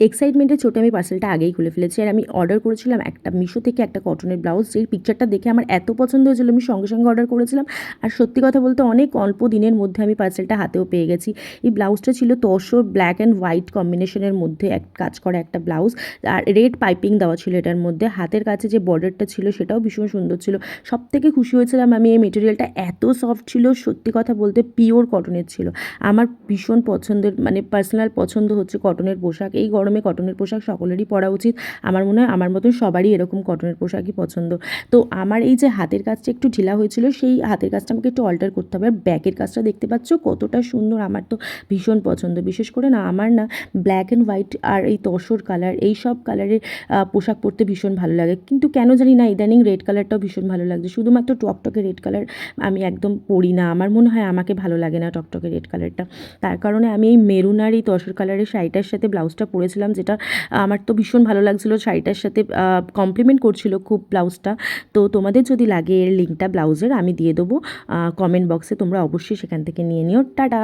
এক্সাইটমেন্টের চোটে আমি পার্সেলটা আগেই খুলে ফেলেছি। আর আমি অর্ডার করেছিলাম একটা মিশো থেকে একটা কটনের ব্লাউজ, যেই পিকচারটা দেখে আমার এত পছন্দ হয়েছিল আমি সঙ্গে সঙ্গে অর্ডার করেছিলাম। আর সত্যি কথা বলতে অনেক অল্প দিনের মধ্যে আমি পার্সেলটা হাতেও পেয়ে গেছি। এই ব্লাউজটা ছিল তসর ব্ল্যাক অ্যান্ড হোয়াইট কম্বিনেশনের মধ্যে কাজ করা একটা ব্লাউজ, আর রেড পাইপিং দেওয়া ছিল এটার মধ্যে। হাতের কাছে যে বর্ডারটা ছিল সেটাও ভীষণ সুন্দর ছিল। সব থেকে খুশি হয়েছিলাম আমি, এই মেটেরিয়ালটা এত সফট ছিল, সত্যি কথা বলতে পিওর কটনের ছিল। আমার ভীষণ পছন্দের, মানে পার্সোনাল পছন্দ হচ্ছে কটনের পোশাক। এই গরমে কটনের পোশাক সকলেরই পরা উচিত। আমার মনে হয় আমার মতন সবারই এরকম কটনের পোশাকই পছন্দ। তো আমার এই যে হাতের কাজটা একটু ঢিলা হয়েছিল, সেই হাতের কাজটা আমাকে একটু অল্টার করতে হবে। আর ব্যাকের কাজটা দেখতে পাচ্ছ কতটা সুন্দর, আমার তো ভীষণ পছন্দ। বিশেষ করে না আমার না ব্ল্যাক অ্যান্ড হোয়াইট আর এই তসর কালার, এই সব কালারের পোশাক পরতে ভীষণ ভালো লাগে। কিন্তু কেন জানি না ইদানিং রেড কালারটাও ভীষণ ভালো লাগছে। শুধুমাত্র টকটকে রেড কালার আমি একদম পরি না, আমার মনে হয় আমাকে ভালো লাগে না টকটকে রেড কালারটা। তার কারণে আমি এই মেরুন আর এই তসর কালারের শাড়িটার সাথে ব্লাউজটা পরেছিলাম, যেটা আমার তো ভীষণ ভালো লাগছিলো, শাড়িটার সাথে কমপ্লিমেন্ট করছিল খুব ব্লাউজটা। তো তোমাদের যদি লাগে এর লিঙ্কটা ব্লাউজের আমি দিয়ে দেবো কমেন্ট বক্সে, তোমরা অবশ্যই সেখান থেকে নিয়ে নিও। টাটা।